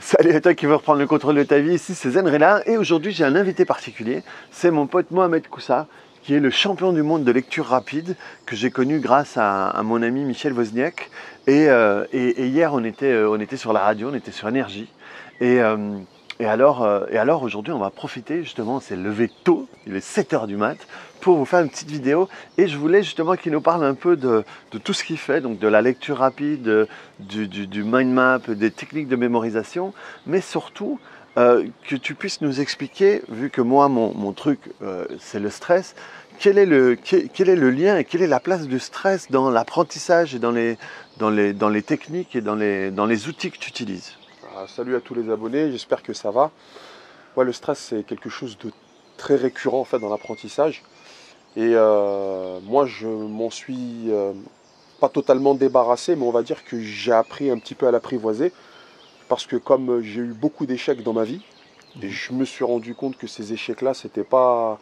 Salut à toi qui veux reprendre le contrôle de ta vie, ici c'est Zenrela et aujourd'hui j'ai un invité particulier, c'est mon pote Mohamed Koussa qui est le champion du monde de lecture rapide que j'ai connu grâce à mon ami Michel Wozniak et hier on était sur la radio, on était sur Énergie et alors aujourd'hui on va profiter justement, c'est levé tôt, il est 7 h du mat pour vous faire une petite vidéo et je voulais justement qu'il nous parle un peu de tout ce qu'il fait, donc de la lecture rapide, du mind map, des techniques de mémorisation, mais surtout que tu puisses nous expliquer, vu que moi mon truc c'est le stress, quel est le lien et quelle est la place du stress dans l'apprentissage et dans les techniques et dans les outils que tu utilises. Salut à tous les abonnés, j'espère que ça va. Ouais, le stress c'est quelque chose de très récurrent en fait dans l'apprentissage. Et moi je m'en suis pas totalement débarrassé, mais on va dire que j'ai appris un petit peu à l'apprivoiser. Parce que comme j'ai eu beaucoup d'échecs dans ma vie, et je me suis rendu compte que ces échecs-là, c'était pas...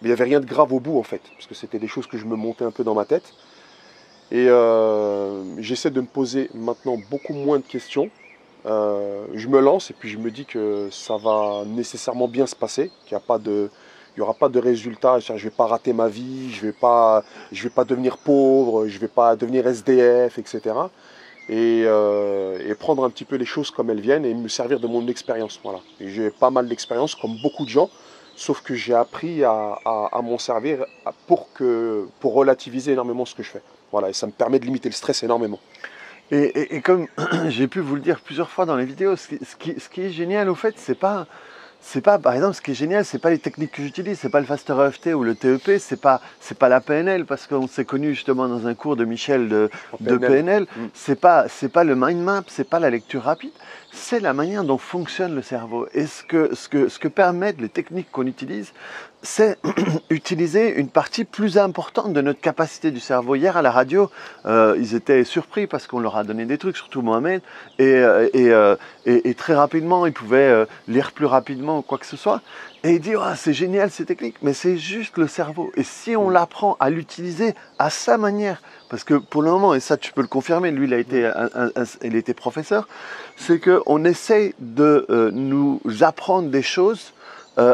il n'y avait rien de grave au bout en fait, parce que c'était des choses que je me montais un peu dans ma tête. Et j'essaie de me poser maintenant beaucoup moins de questions. Je me lance et puis je me dis que ça va nécessairement bien se passer, qu'il n'y aura pas de résultat, je ne vais pas rater ma vie, je ne vais pas devenir pauvre, je ne vais pas devenir SDF, etc. Et prendre un petit peu les choses comme elles viennent et me servir de mon expérience. Voilà. J'ai pas mal d'expérience comme beaucoup de gens, sauf que j'ai appris à m'en servir pour relativiser énormément ce que je fais. Voilà, et ça me permet de limiter le stress énormément. Et comme j'ai pu vous le dire plusieurs fois dans les vidéos, ce qui est génial au fait, c'est pas, par exemple, ce qui est génial, c'est pas les techniques que j'utilise, c'est pas le Faster EFT ou le TEP, c'est pas la PNL, parce qu'on s'est connu justement dans un cours de Michel de PNL, c'est pas le mind map, c'est pas la lecture rapide, c'est la manière dont fonctionne le cerveau. Et ce que permettent les techniques qu'on utilise, c'est utiliser une partie plus importante de notre capacité du cerveau. Hier à la radio, ils étaient surpris parce qu'on leur a donné des trucs, surtout Mohamed, et très rapidement, ils pouvaient lire plus rapidement ou quoi que ce soit. Et il dit, oh, c'est génial ces techniques, mais c'est juste le cerveau. Et si on l'apprend à l'utiliser à sa manière, parce que pour le moment, et ça tu peux le confirmer, lui il était professeur, c'est qu'on essaye de nous apprendre des choses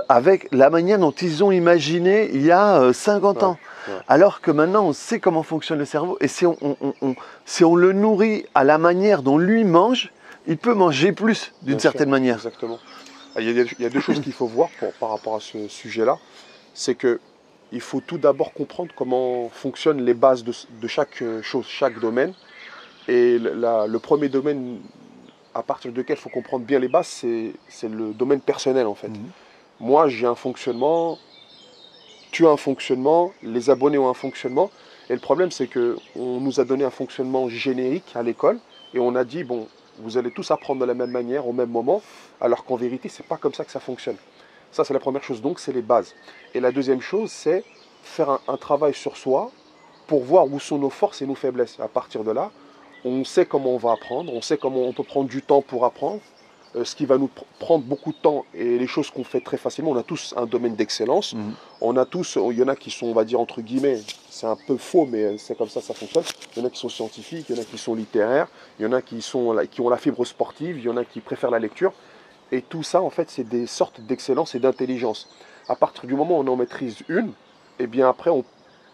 avec la manière dont ils ont imaginé il y a 50 ans. Ouais. Alors que maintenant, on sait comment fonctionne le cerveau. Et si on le nourrit à la manière dont lui mange, il peut manger plus d'une certaine manière. Exactement. Il y a deux choses qu'il faut voir par rapport à ce sujet-là. C'est qu'il faut tout d'abord comprendre comment fonctionnent les bases de chaque chose, chaque domaine. Et le premier domaine à partir duquel il faut comprendre bien les bases, c'est le domaine personnel en fait. Moi, j'ai un fonctionnement, tu as un fonctionnement, les abonnés ont un fonctionnement. Et le problème, c'est qu'on nous a donné un fonctionnement générique à l'école et on a dit, bon, vous allez tous apprendre de la même manière, au même moment, alors qu'en vérité, ce n'est pas comme ça que ça fonctionne. Ça, c'est la première chose, donc c'est les bases. Et la deuxième chose, c'est faire un travail sur soi pour voir où sont nos forces et nos faiblesses. À partir de là, on sait comment on va apprendre, on sait comment on peut prendre du temps pour apprendre. Ce qui va nous prendre beaucoup de temps et les choses qu'on fait très facilement. On a tous un domaine d'excellence. On a tous, il y en a qui sont, on va dire entre guillemets, c'est un peu faux, mais c'est comme ça fonctionne. Il y en a qui sont scientifiques, il y en a qui sont littéraires, il y en a qui ont la fibre sportive, il y en a qui préfèrent la lecture. Et tout ça, en fait, c'est des sortes d'excellence et d'intelligence. À partir du moment où on en maîtrise une, et bien après,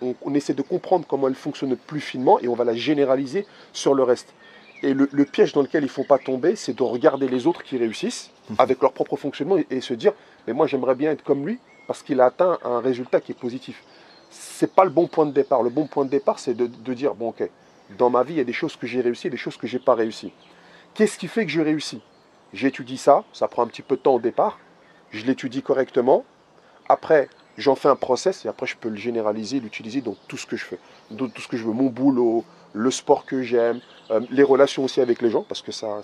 on essaie de comprendre comment elle fonctionne plus finement et on va la généraliser sur le reste. Et le piège dans lequel il ne faut pas tomber, c'est de regarder les autres qui réussissent avec leur propre fonctionnement et se dire « mais moi j'aimerais bien être comme lui parce qu'il a atteint un résultat qui est positif ». Ce n'est pas le bon point de départ. Le bon point de départ, c'est de dire « bon ok, dans ma vie, il y a des choses que j'ai réussies et des choses que je n'ai pas réussies. Qu'est-ce qui fait que je réussis ? J'étudie ça prend un petit peu de temps au départ, je l'étudie correctement, après j'en fais un process et après je peux le généraliser, l'utiliser dans tout ce que je fais, dans tout ce que je veux, mon boulot, le sport que j'aime, les relations aussi avec les gens, parce que ça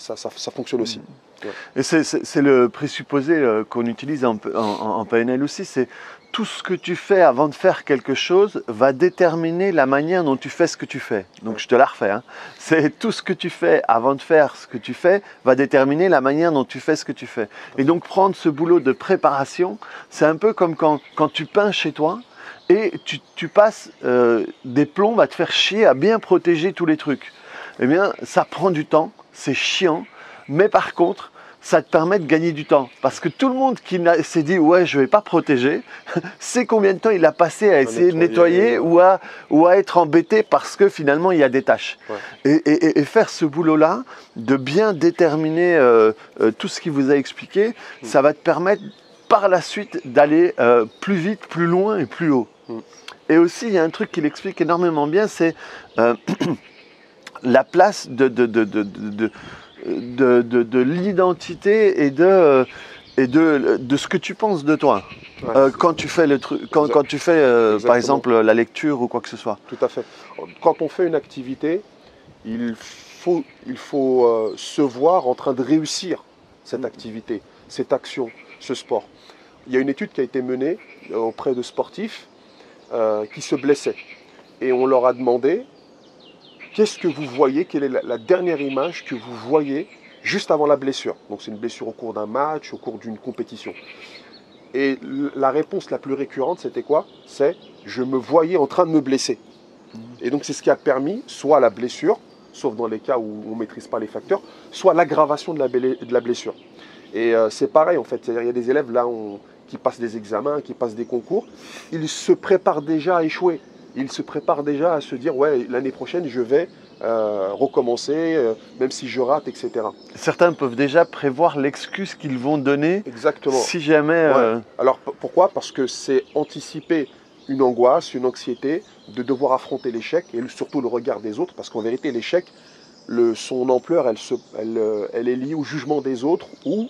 fonctionne aussi. Ouais. Et c'est le présupposé qu'on utilise en PNL aussi, c'est tout ce que tu fais avant de faire quelque chose va déterminer la manière dont tu fais ce que tu fais. Donc je te la refais, hein. C'est tout ce que tu fais avant de faire ce que tu fais va déterminer la manière dont tu fais ce que tu fais. Et donc prendre ce boulot de préparation, c'est un peu comme quand tu peins chez toi, et tu passes des plombs à te faire chier à bien protéger tous les trucs. Eh bien, ça prend du temps, c'est chiant, mais par contre, ça te permet de gagner du temps. Parce que tout le monde qui s'est dit « ouais, je ne vais pas protéger », sait combien de temps il a passé à essayer de nettoyer ou à être embêté parce que finalement il y a des tâches. Ouais. Et faire ce boulot-là, de bien déterminer tout ce qu'il vous a expliqué, ça va te permettre par la suite d'aller plus vite, plus loin et plus haut. Et aussi, il y a un truc qu'il explique énormément bien, c'est la place de l'identité et de ce que tu penses de toi. Ouais, quand tu fais le truc, quand tu fais par exemple la lecture ou quoi que ce soit. Tout à fait. Quand on fait une activité, il faut se voir en train de réussir cette activité, cette action, ce sport. Il y a une étude qui a été menée auprès de sportifs qui se blessaient. Et on leur a demandé, qu'est-ce que vous voyez, quelle est la dernière image que vous voyez juste avant la blessure. Donc c'est une blessure au cours d'un match, au cours d'une compétition. Et la réponse la plus récurrente, c'était quoi? C'est « je me voyais en train de me blesser ». Et donc c'est ce qui a permis soit la blessure, sauf dans les cas où on ne maîtrise pas les facteurs, soit l'aggravation de la blessure. Et c'est pareil en fait, il y a des élèves là qui passent des examens, qui passent des concours, ils se préparent déjà à échouer. Ils se préparent déjà à se dire « ouais, l'année prochaine, je vais recommencer, même si je rate, etc. » Certains peuvent déjà prévoir l'excuse qu'ils vont donner. Exactement. Si jamais... Ouais. Alors pourquoi? Parce que c'est anticiper une angoisse, une anxiété de devoir affronter l'échec et surtout le regard des autres. Parce qu'en vérité, l'échec, son ampleur, elle est liée au jugement des autres ou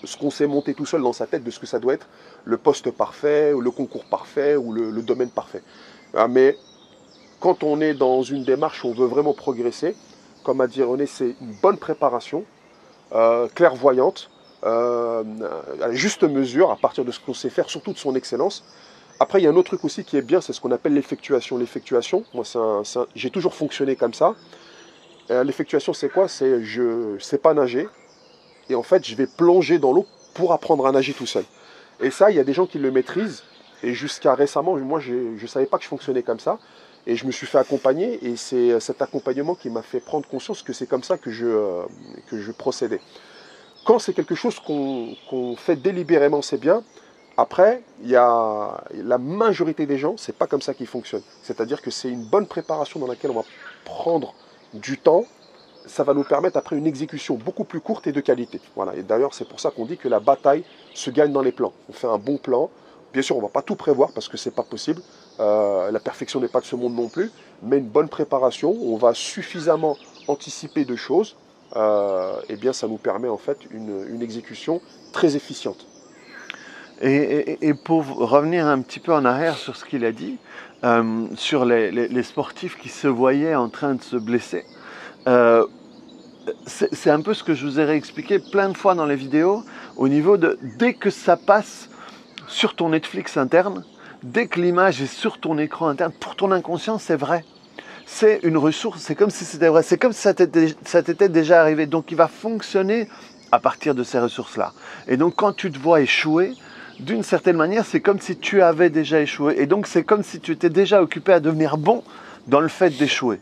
ce qu'on s'est monté tout seul dans sa tête de ce que ça doit être le poste parfait, ou le concours parfait ou le domaine parfait. Mais quand on est dans une démarche où on veut vraiment progresser, comme a dit René, c'est une bonne préparation, clairvoyante, à la juste mesure, à partir de ce qu'on sait faire, surtout de son excellence. Après, il y a un autre truc aussi qui est bien, c'est ce qu'on appelle l'effectuation. L'effectuation, moi, j'ai toujours fonctionné comme ça. L'effectuation, c'est quoi? C'est je ne sais pas nager, et en fait, je vais plonger dans l'eau pour apprendre à nager tout seul. Et ça, il y a des gens qui le maîtrisent, et jusqu'à récemment, moi, je ne savais pas que je fonctionnais comme ça. Et je me suis fait accompagner et c'est cet accompagnement qui m'a fait prendre conscience que c'est comme ça que je procédais. Quand c'est quelque chose qu'on fait délibérément, c'est bien. Après, il y a la majorité des gens, c'est pas comme ça qu'ils fonctionnent. C'est-à-dire que c'est une bonne préparation dans laquelle on va prendre du temps. Ça va nous permettre après une exécution beaucoup plus courte et de qualité. Voilà. Et d'ailleurs, c'est pour ça qu'on dit que la bataille se gagne dans les plans. On fait un bon plan. Bien sûr, on ne va pas tout prévoir parce que ce n'est pas possible. La perfection n'est pas de ce monde non plus. Mais une bonne préparation, on va suffisamment anticiper de choses. Et bien, ça nous permet en fait une exécution très efficiente. Et pour revenir un petit peu en arrière sur ce qu'il a dit, sur les sportifs qui se voyaient en train de se blesser, c'est un peu ce que je vous ai réexpliqué plein de fois dans les vidéos, au niveau de dès que ça passe sur ton Netflix interne, dès que l'image est sur ton écran interne, pour ton inconscient, c'est vrai. C'est une ressource, c'est comme si c'était vrai, c'est comme si ça t'était déjà arrivé. Donc il va fonctionner à partir de ces ressources-là. Et donc quand tu te vois échouer, d'une certaine manière, c'est comme si tu avais déjà échoué. Et donc c'est comme si tu étais déjà occupé à devenir bon dans le fait d'échouer.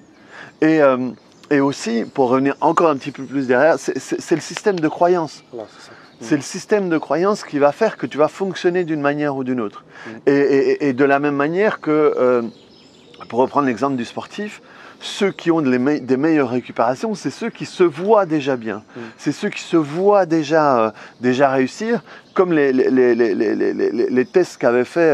Et aussi, pour revenir encore un petit peu plus derrière, c'est le système de croyance. Voilà, c'est ça. C'est le système de croyance qui va faire que tu vas fonctionner d'une manière ou d'une autre. Et de la même manière que, pour reprendre l'exemple du sportif, ceux qui ont des meilleures récupérations, c'est ceux qui se voient déjà bien. C'est ceux qui se voient déjà réussir, comme les tests qu'avait fait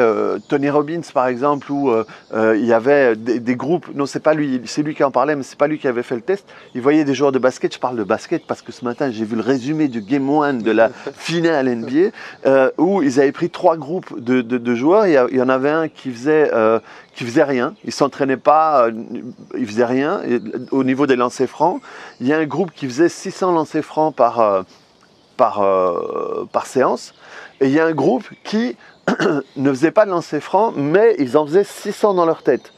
Tony Robbins par exemple, où il y avait des groupes, non c'est pas lui, c'est lui qui en parlait, mais c'est pas lui qui avait fait le test. Il voyait des joueurs de basket, je parle de basket parce que ce matin j'ai vu le résumé du Game 1 de la finale NBA, où ils avaient pris 3 groupes de joueurs, il y en avait un qui faisait rien, il s'entraînait pas, il faisait rien au niveau des lancers francs. Il y a un groupe qui faisait 600 lancers francs par séance, et il y a un groupe qui ne faisait pas de lancers francs, mais ils en faisaient 600 dans leur tête.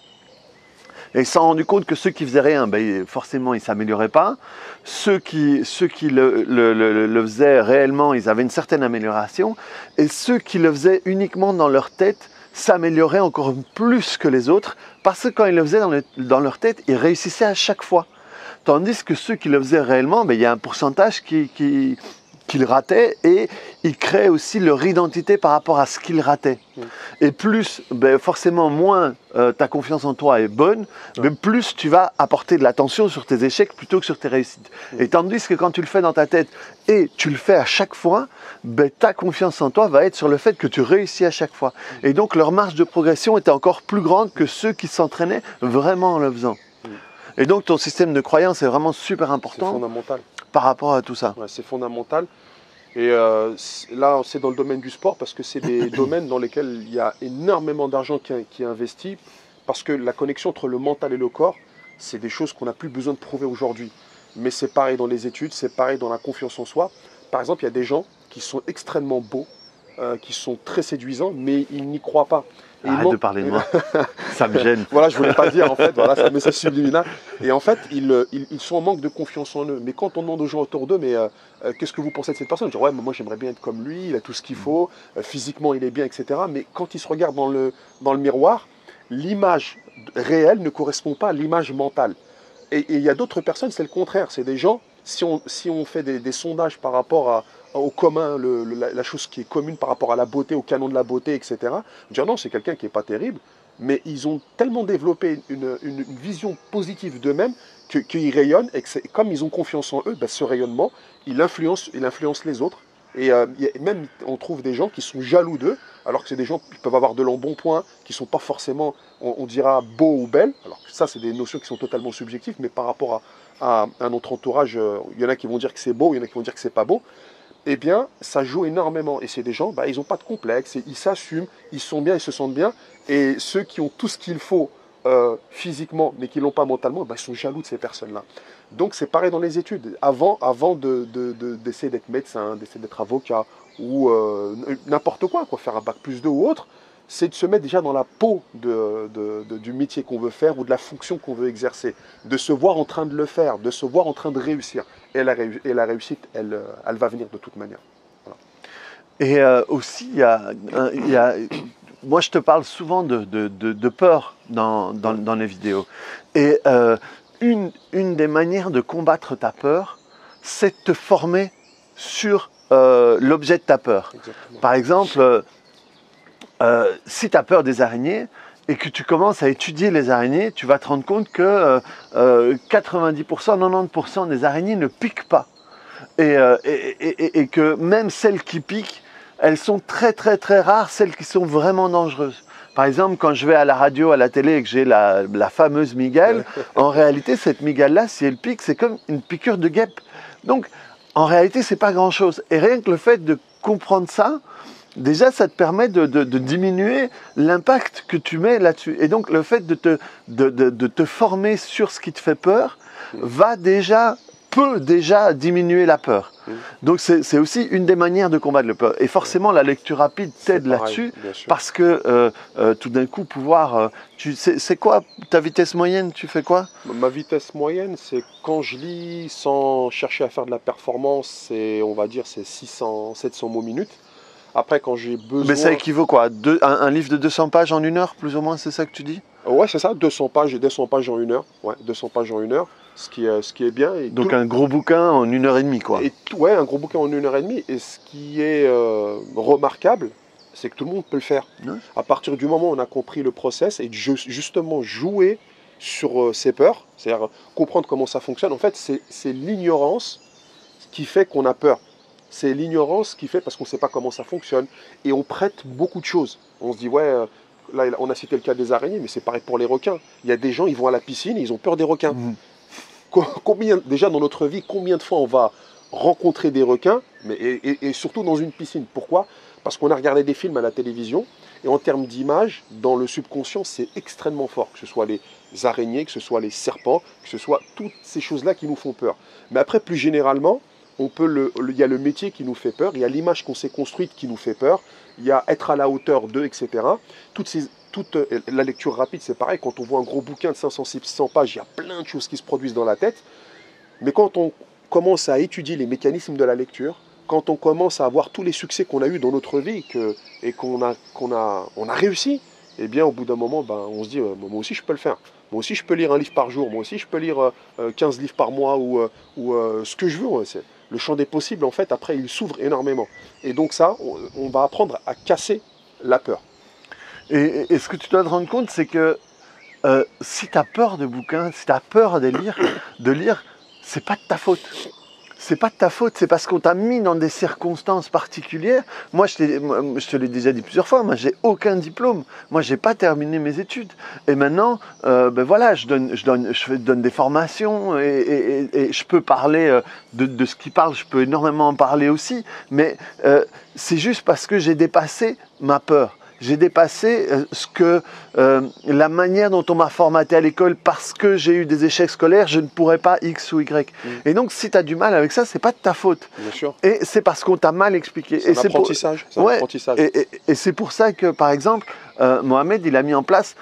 Et ils se sont rendus compte que ceux qui faisaient rien, forcément ils ne s'amélioraient pas. Ceux qui le faisaient réellement, ils avaient une certaine amélioration, et ceux qui le faisaient uniquement dans leur tête s'amélioraient encore plus que les autres, parce que quand ils le faisaient dans leur tête, ils réussissaient à chaque fois. Tandis que ceux qui le faisaient réellement, il y a un pourcentage qui qu'ils rataient et ils créent aussi leur identité par rapport à ce qu'ils rataient. Et plus, forcément, moins ta confiance en toi est bonne, mais plus tu vas apporter de l'attention sur tes échecs plutôt que sur tes réussites. Et tandis que quand tu le fais dans ta tête et tu le fais à chaque fois, ta confiance en toi va être sur le fait que tu réussis à chaque fois. Et donc leur marge de progression était encore plus grande que ceux qui s'entraînaient vraiment en le faisant. Et donc ton système de croyance est vraiment super important. C'est fondamental. Par rapport à tout ça. Ouais, c'est fondamental. Et là, c'est dans le domaine du sport parce que c'est des domaines dans lesquels il y a énormément d'argent qui est investi parce que la connexion entre le mental et le corps, c'est des choses qu'on n'a plus besoin de prouver aujourd'hui. Mais c'est pareil dans les études, c'est pareil dans la confiance en soi. Par exemple, il y a des gens qui sont extrêmement beaux, qui sont très séduisants, mais ils n'y croient pas. Et arrête de parler de moi, ça me gêne. Voilà, je ne voulais pas dire en fait, voilà, c'est un message subliminal. Et en fait, ils sont en manque de confiance en eux. Mais quand on demande aux gens autour d'eux, mais qu'est-ce que vous pensez de cette personne? Ils disent, ouais, moi j'aimerais bien être comme lui, il a tout ce qu'il faut, physiquement il est bien, etc. Mais quand ils se regardent dans le miroir, l'image réelle ne correspond pas à l'image mentale. Et il y a d'autres personnes, c'est le contraire. C'est des gens, si on fait des sondages par rapport au commun, la chose qui est commune par rapport à la beauté, au canon de la beauté, etc. Dire non, c'est quelqu'un qui n'est pas terrible, mais ils ont tellement développé une vision positive d'eux-mêmes qu'ils rayonnent, et comme ils ont confiance en eux, ce rayonnement, il influence les autres. Et même, on trouve des gens qui sont jaloux d'eux, alors que c'est des gens qui peuvent avoir de l'embonpoint, qui ne sont pas forcément, on dira, beaux ou belles. Alors ça, c'est des notions qui sont totalement subjectives, mais par rapport à notre entourage, il y en a qui vont dire que c'est beau, il y en a qui vont dire que c'est pas beau. Eh bien, ça joue énormément. Et c'est des gens, ils n'ont pas de complexe, ils s'assument, ils sont bien, ils se sentent bien. Et ceux qui ont tout ce qu'il faut physiquement, mais qui ne l'ont pas mentalement, ils sont jaloux de ces personnes-là. Donc c'est pareil dans les études. Avant d'essayer d'être médecin, d'essayer d'être avocat, ou n'importe quoi, faire un bac+2 ou autre, c'est de se mettre déjà dans la peau du métier qu'on veut faire ou de la fonction qu'on veut exercer, de se voir en train de le faire, de se voir en train de réussir. Et la réussite, elle va venir de toute manière. Voilà. Et aussi, moi je te parle souvent de peur dans les vidéos. Et une des manières de combattre ta peur, c'est de te former sur l'objet de ta peur. Exactement. Par exemple, si tu as peur des araignées et que tu commences à étudier les araignées, tu vas te rendre compte que 90%, 90% des araignées ne piquent pas. Et que même celles qui piquent, elles sont très très très rares, celles qui sont vraiment dangereuses. Par exemple, quand je vais à la radio, à la télé et que j'ai la fameuse migale, en réalité, cette migale-là, si elle pique, c'est comme une piqûre de guêpe. Donc, en réalité, c'est pas grand-chose. Et rien que le fait de comprendre ça, déjà, ça te permet de diminuer l'impact que tu mets là-dessus. Et donc, le fait de te former sur ce qui te fait peur peut déjà diminuer la peur. Donc, c'est aussi une des manières de combattre le peur. Et forcément, la lecture rapide t'aide là-dessus parce que tout d'un coup, pouvoir... c'est quoi ta vitesse moyenne? Tu fais quoi? Ma vitesse moyenne, c'est quand je lis sans chercher à faire de la performance, on va dire c'est 600, 700 mots minute. Après, quand j'ai besoin... Mais ça équivaut quoi? Un livre de 200 pages en 1 heure, plus ou moins, c'est ça que tu dis? Ouais, c'est ça, 200 pages en 1 heure. Ouais, 200 pages en 1 heure, ce qui est bien. Et donc un gros bouquin en 1 heure et demie, quoi. Ouais, un gros bouquin en 1 heure et demie. Et ce qui est remarquable, c'est que tout le monde peut le faire. Ouais. À partir du moment où on a compris le process et justement jouer sur ses peurs, c'est-à-dire comprendre comment ça fonctionne, en fait, c'est l'ignorance qui fait qu'on a peur. C'est l'ignorance qui fait parce qu'on ne sait pas comment ça fonctionne. Et on prête beaucoup de choses. On se dit, ouais, là on a cité le cas des araignées, mais c'est pareil pour les requins. Il y a des gens, ils vont à la piscine et ils ont peur des requins. Déjà dans notre vie, combien de fois on va rencontrer des requins, et surtout dans une piscine? Pourquoi? Parce qu'on a regardé des films à la télévision, et en termes d'image, dans le subconscient, c'est extrêmement fort. Que ce soit les araignées, que ce soit les serpents, que ce soit toutes ces choses-là qui nous font peur. Mais après, plus généralement, il y a le métier qui nous fait peur, il y a l'image qu'on s'est construite qui nous fait peur, il y a être à la hauteur d'eux, etc. La lecture rapide, c'est pareil, quand on voit un gros bouquin de 500-600 pages, il y a plein de choses qui se produisent dans la tête. Mais quand on commence à étudier les mécanismes de la lecture, quand on commence à avoir tous les succès qu'on a eus dans notre vie et qu'on a réussi, eh bien au bout d'un moment, on se dit, moi aussi je peux le faire. Moi aussi je peux lire un livre par jour, moi aussi je peux lire 15 livres par mois ou ce que je veux. le champ des possibles, en fait, après, il s'ouvre énormément. Et donc ça, on va apprendre à casser la peur. Et ce que tu dois te rendre compte, c'est que si tu as peur de bouquins, si tu as peur de lire, c'est pas de ta faute. C'est pas de ta faute, c'est parce qu'on t'a mis dans des circonstances particulières. Moi, je te l'ai déjà dit plusieurs fois, moi, j'ai aucun diplôme. Moi, j'ai pas terminé mes études. Et maintenant, ben voilà, je donne des formations et je peux parler de ce qui parle, je peux énormément en parler aussi. Mais c'est juste parce que j'ai dépassé ma peur. J'ai dépassé la manière dont on m'a formaté à l'école parce que j'ai eu des échecs scolaires, je ne pourrais pas X ou Y. Et donc, si tu as du mal avec ça, c'est pas de ta faute. Bien sûr. Et c'est parce qu'on t'a mal expliqué. C'est un apprentissage. Et c'est pour ça que, par exemple, Mohamed, il a mis en place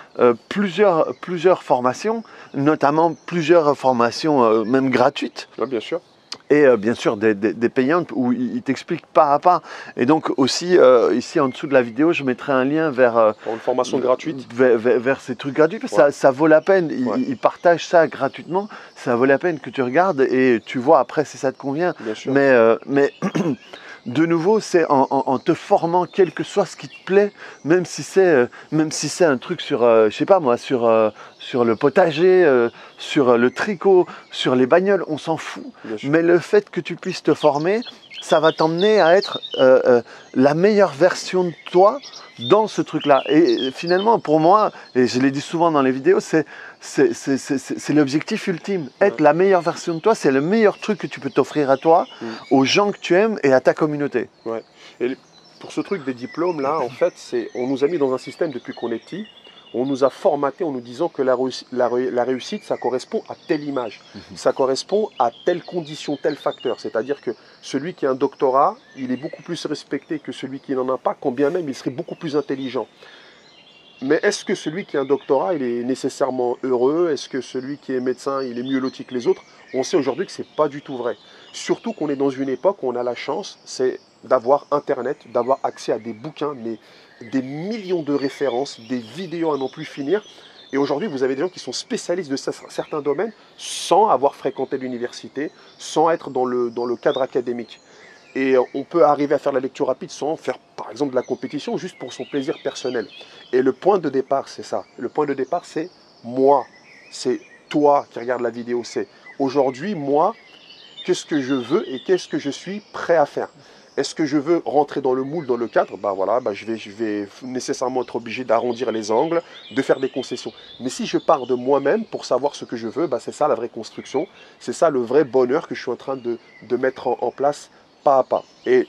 plusieurs formations, notamment plusieurs formations même gratuites. Ouais, bien sûr. Et bien sûr des payantes où il t'explique pas à pas. Et donc aussi, ici en dessous de la vidéo, je mettrai un lien vers pour une formation gratuite. Vers ces trucs gratuits. Ça vaut la peine. Il partage ça gratuitement. Ça vaut la peine que tu regardes et tu vois après si ça te convient. Bien sûr. Mais de nouveau, c'est en te formant, quel que soit ce qui te plaît, même si c'est un truc sur, je sais pas moi, sur le potager, sur le tricot, sur les bagnoles, on s'en fout. Mais le fait que tu puisses te former, ça va t'emmener à être la meilleure version de toi dans ce truc-là. Et finalement, pour moi, et je l'ai dit souvent dans les vidéos, c'est l'objectif ultime. Être la meilleure version de toi, c'est le meilleur truc que tu peux t'offrir à toi, aux gens que tu aimes et à ta communauté. Ouais. Et pour ce truc des diplômes, là, en fait, on nous a mis dans un système depuis qu'on est petit. On nous a formaté en nous disant que la réussite, ça correspond à telle image, ça correspond à telle condition, tel facteur. C'est-à-dire que celui qui a un doctorat, il est beaucoup plus respecté que celui qui n'en a pas, quand bien même il serait beaucoup plus intelligent. Mais est-ce que celui qui a un doctorat, il est nécessairement heureux? Est-ce que celui qui est médecin, il est mieux loti que les autres? On sait aujourd'hui que ce n'est pas du tout vrai. Surtout qu'on est dans une époque où on a la chance, c'est d'avoir Internet, d'avoir accès à des bouquins, mais des millions de références, des vidéos à n'en plus finir. Et aujourd'hui, vous avez des gens qui sont spécialistes de certains domaines sans avoir fréquenté l'université, sans être dans le cadre académique. Et on peut arriver à faire la lecture rapide sans faire, par exemple, de la compétition, juste pour son plaisir personnel. Et le point de départ, c'est ça. Le point de départ, c'est moi. C'est toi qui regardes la vidéo. C'est aujourd'hui, moi, qu'est-ce que je veux et qu'est-ce que je suis prêt à faire. Est-ce que je veux rentrer dans le moule, dans le cadre? Je vais nécessairement être obligé d'arrondir les angles, de faire des concessions. Mais si je pars de moi-même pour savoir ce que je veux, c'est ça la vraie construction. C'est ça le vrai bonheur que je suis en train de mettre en place pas à pas. Et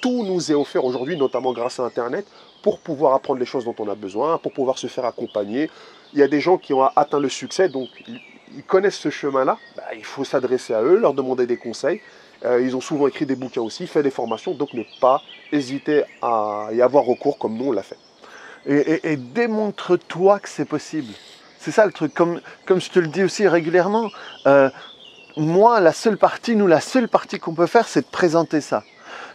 tout nous est offert aujourd'hui, notamment grâce à Internet, pour pouvoir apprendre les choses dont on a besoin, pour pouvoir se faire accompagner. Il y a des gens qui ont atteint le succès, donc ils connaissent ce chemin-là. Il faut s'adresser à eux, leur demander des conseils. Ils ont souvent écrit des bouquins aussi, fait des formations, donc ne pas hésiter à y avoir recours comme nous on l'a fait. Et démontre-toi que c'est possible. C'est ça le truc, comme je te le dis aussi régulièrement. Moi, la seule partie qu'on peut faire, c'est de présenter ça.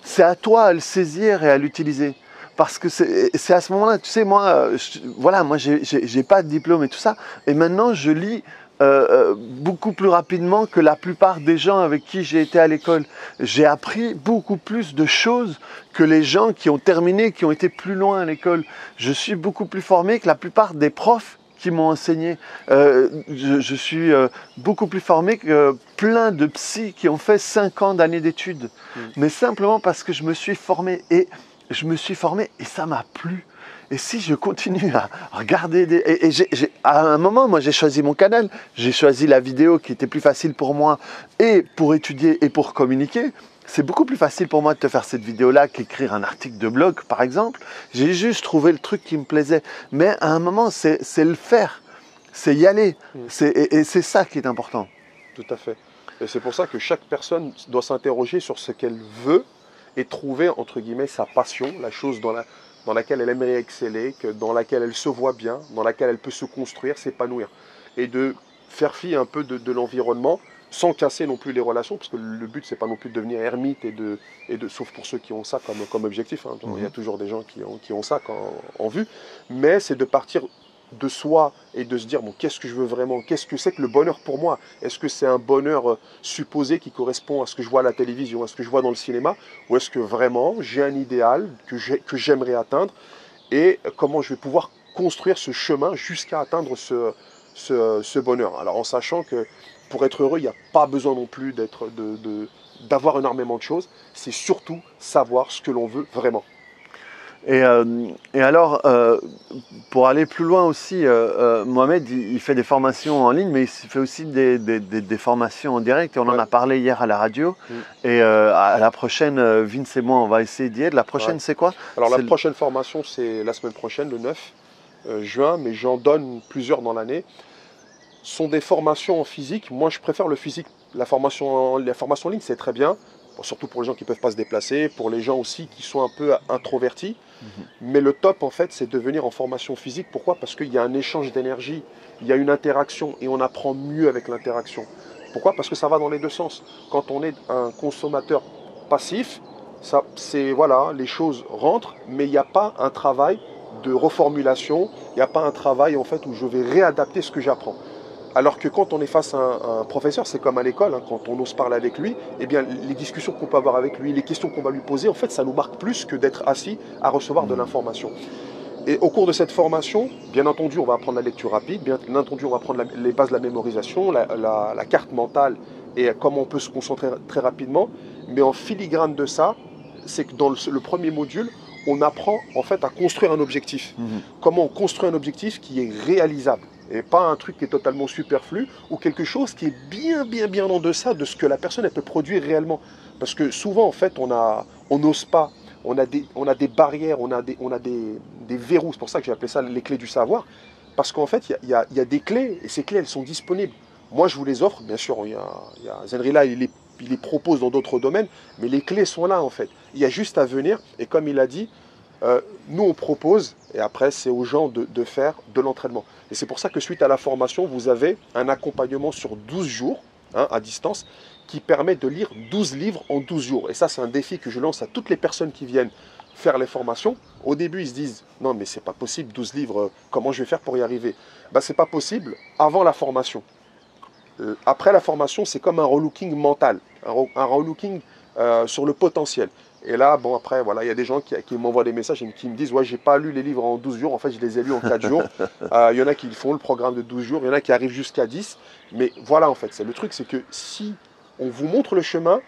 C'est à toi à le saisir et à l'utiliser. Parce que c'est à ce moment-là, tu sais, moi, j'ai pas de diplôme et tout ça. Et maintenant, je lis beaucoup plus rapidement que la plupart des gens avec qui j'ai été à l'école. J'ai appris beaucoup plus de choses que les gens qui ont terminé, qui ont été plus loin à l'école. Je suis beaucoup plus formé que la plupart des profs qui m'ont enseigné. Je suis beaucoup plus formé que plein de psys qui ont fait 5 ans d'années d'études. Mais simplement parce que je me suis formé et ça m'a plu. Et si je continue à regarder à un moment, moi j'ai choisi mon canal, j'ai choisi la vidéo qui était plus facile pour moi et pour étudier et pour communiquer. C'est beaucoup plus facile pour moi de te faire cette vidéo-là qu'écrire un article de blog, par exemple. J'ai juste trouvé le truc qui me plaisait. Mais à un moment, c'est le faire. C'est y aller. Et c'est ça qui est important. Tout à fait. Et c'est pour ça que chaque personne doit s'interroger sur ce qu'elle veut et trouver, entre guillemets, sa passion, la chose dans laquelle elle aimerait exceller, dans laquelle elle se voit bien, dans laquelle elle peut se construire, s'épanouir. Et de faire fi un peu de l'environnement, sans casser non plus les relations, parce que le but, c'est pas non plus de devenir ermite, sauf pour ceux qui ont ça comme objectif. Il y a toujours des gens qui ont ça en vue. Mais c'est de partir de soi et de se dire bon, qu'est-ce que je veux vraiment, qu'est-ce que c'est que le bonheur pour moi? Est-ce que c'est un bonheur supposé qui correspond à ce que je vois à la télévision, à ce que je vois dans le cinéma, ou est-ce que vraiment j'ai un idéal que j'aimerais atteindre et comment je vais pouvoir construire ce chemin jusqu'à atteindre ce bonheur? Alors en sachant que pour être heureux, il n'y a pas besoin non plus d'avoir énormément de choses, c'est surtout savoir ce que l'on veut vraiment. Et alors, pour aller plus loin aussi, Mohamed, il fait des formations en ligne, mais il fait aussi des formations en direct. Et on en a parlé hier à la radio. Et à la prochaine, Vince et moi, on va essayer d'y être. La prochaine, c'est quoi? Alors la prochaine formation, c'est la semaine prochaine, le 9 juin, mais j'en donne plusieurs dans l'année. Ce sont des formations en physique. Moi, je préfère le physique. La formation en ligne, c'est très bien. Surtout pour les gens qui ne peuvent pas se déplacer, pour les gens aussi qui sont un peu introvertis. Mais le top, en fait, c'est de venir en formation physique. Pourquoi? Parce qu'il y a un échange d'énergie, il y a une interaction et on apprend mieux avec l'interaction. Pourquoi? Parce que ça va dans les deux sens. Quand on est un consommateur passif, voilà, les choses rentrent, mais il n'y a pas un travail de reformulation, il n'y a pas un travail en fait où je vais réadapter ce que j'apprends. Alors que quand on est face à un professeur, c'est comme à l'école, hein, quand on ose parler avec lui, eh bien, les discussions qu'on peut avoir avec lui, les questions qu'on va lui poser, en fait, ça nous marque plus que d'être assis à recevoir de l'information. Et au cours de cette formation, bien entendu, on va apprendre la lecture rapide, bien entendu, on va apprendre les bases de la mémorisation, la carte mentale et comment on peut se concentrer très rapidement. Mais en filigrane de ça, c'est que dans le premier module, on apprend en fait à construire un objectif. Comment on construit un objectif qui est réalisable. Et pas un truc qui est totalement superflu ou quelque chose qui est bien en deçà de ce que la personne elle peut produire réellement. Parce que souvent, en fait, on n'ose pas, on a des barrières, on a des verrous. C'est pour ça que j'ai appelé ça les clés du savoir. Parce qu'en fait, il y a des clés et ces clés, elles sont disponibles. Moi, je vous les offre. Bien sûr, il y a Zenrila, il les propose dans d'autres domaines, mais les clés sont là, en fait. Il y a juste à venir. Et comme il a dit, nous, on propose, et après, c'est aux gens de faire de l'entraînement. Et c'est pour ça que suite à la formation, vous avez un accompagnement sur 12 jours, hein, à distance, qui permet de lire 12 livres en 12 jours. Et ça, c'est un défi que je lance à toutes les personnes qui viennent faire les formations. Au début, ils se disent, non, mais c'est pas possible, 12 livres, comment je vais faire pour y arriver? Ben, c'est pas possible avant la formation. Après la formation, c'est comme un relooking mental, un relooking sur le potentiel. Et là, bon, après, voilà, il y a des gens qui m'envoient des messages et qui me disent « Ouais, j'ai pas lu les livres en 12 jours, en fait, je les ai lus en 4 jours. » Il y en a qui font le programme de 12 jours, il y en a qui arrivent jusqu'à 10. Mais voilà, en fait, le truc, c'est que si on vous montre le chemin,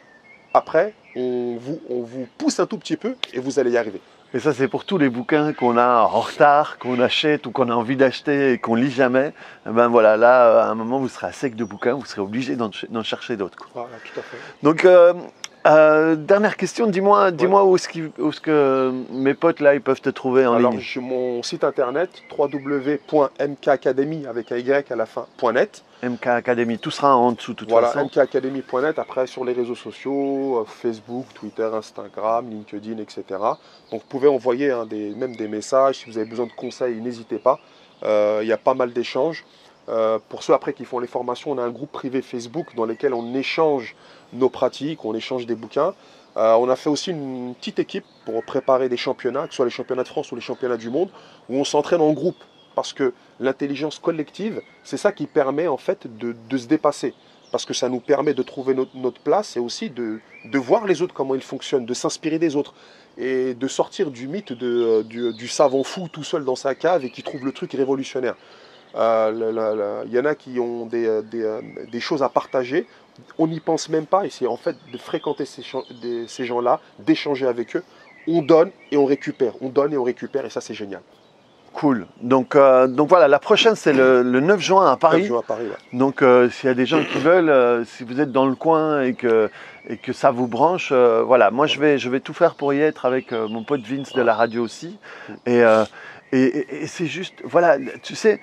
après, on vous pousse un tout petit peu et vous allez y arriver. Et ça, c'est pour tous les bouquins qu'on a en retard, qu'on achète ou qu'on a envie d'acheter et qu'on lit jamais. Et ben voilà, là, à un moment, vous serez à sec de bouquins, vous serez obligé d'en chercher d'autres. Voilà, tout à fait. Donc, dernière question, dis-moi où est-ce que mes potes là ils peuvent te trouver en ligne. Alors j'ai mon site internet www.mkacademy avec un y à la fin.net. MK Academy, tout sera en dessous de toute façon. Voilà, mkacademy.net, après sur les réseaux sociaux, Facebook, Twitter, Instagram, LinkedIn, etc. Donc vous pouvez envoyer même des messages, si vous avez besoin de conseils, n'hésitez pas. Il y a pas mal d'échanges. Pour ceux après qui font les formations, on a un groupe privé Facebook dans lequel on échange nos pratiques, on échange des bouquins. On a fait aussi une petite équipe pour préparer des championnats, que ce soit les championnats de France ou les championnats du monde, où on s'entraîne en groupe. Parce que l'intelligence collective, c'est ça qui permet en fait de se dépasser. Parce que ça nous permet de trouver notre place et aussi de voir les autres, comment ils fonctionnent, de s'inspirer des autres. Et de sortir du mythe du savant fou tout seul dans sa cave et qui trouve le truc révolutionnaire. Il y en a qui ont des choses à partager, on n'y pense même pas, et c'est en fait de fréquenter ces gens-là, d'échanger avec eux, on donne et on récupère, et ça c'est génial. Cool. Donc voilà, la prochaine c'est le 9 juin à Paris. 9 juin à Paris, ouais. Donc s'il y a des gens qui veulent, si vous êtes dans le coin et que ça vous branche, voilà, moi je vais tout faire pour y être avec mon pote Vince de la radio aussi. Et c'est juste, voilà, tu sais,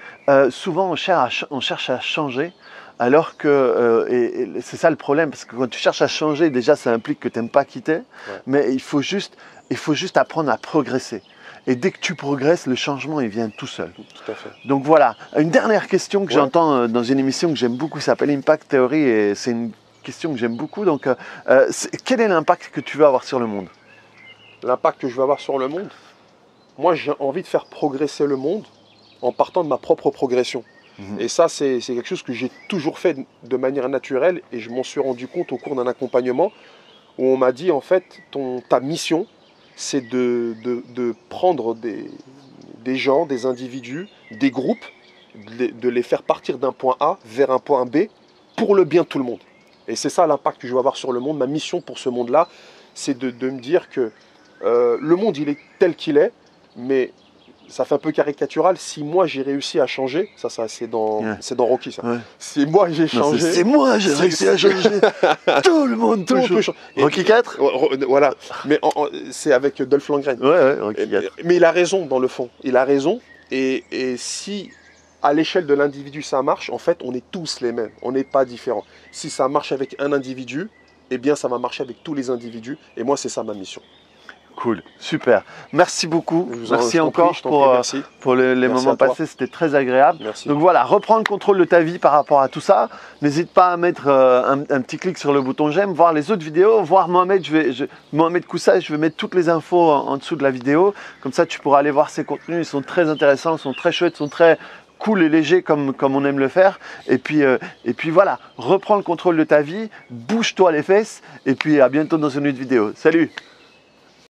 souvent on cherche à changer, alors que, et c'est ça le problème, parce que quand tu cherches à changer, déjà ça implique que tu n'aimes pas quitter, mais il faut juste apprendre à progresser. Et dès que tu progresses, le changement, il vient tout seul. Tout à fait. Donc voilà, une dernière question que j'entends dans une émission que j'aime beaucoup, ça s'appelle Impact Theory, et c'est une question que j'aime beaucoup. Donc, quel est l'impact que tu veux avoir sur le monde? L'impact que je veux avoir sur le monde? Moi, j'ai envie de faire progresser le monde en partant de ma propre progression. Mhm. Et ça, c'est quelque chose que j'ai toujours fait de manière naturelle et je m'en suis rendu compte au cours d'un accompagnement où on m'a dit, en fait, ta mission, c'est de prendre des gens, des individus, des groupes, de les faire partir d'un point A vers un point B pour le bien de tout le monde. Et c'est ça l'impact que je veux avoir sur le monde. Ma mission pour ce monde-là, c'est de me dire que le monde, il est tel qu'il est, mais ça fait un peu caricatural. Si moi, j'ai réussi à changer, ça c'est dans Rocky, ça. Ouais. Si moi, j'ai changé... C'est moi, j'ai réussi à changer. Tout le monde Tout le monde peut touche. changer. Rocky 4. Voilà. Mais c'est avec Dolph Lundgren. Ouais, Rocky 4. Mais il a raison, dans le fond. Il a raison. Et si... à l'échelle de l'individu, ça marche, en fait, on est tous les mêmes, on n'est pas différents. Si ça marche avec un individu, eh bien, ça va marcher avec tous les individus. Et moi, c'est ça ma mission. Cool, super. Merci beaucoup. Merci Je t'en encore prie, je t'en prie, merci. pour les Merci moments à toi. passés, c'était très agréable. Merci. Donc voilà, reprends le contrôle de ta vie par rapport à tout ça. N'hésite pas à mettre un petit clic sur le bouton j'aime, voir les autres vidéos, voir Mohamed, Mohamed Koussa, je vais mettre toutes les infos en dessous de la vidéo. Comme ça, tu pourras aller voir ses contenus, ils sont très intéressants, ils sont très chouettes, ils sont très cool et léger comme on aime le faire. Et puis voilà, reprends le contrôle de ta vie, bouge-toi les fesses et puis à bientôt dans une autre vidéo. Salut!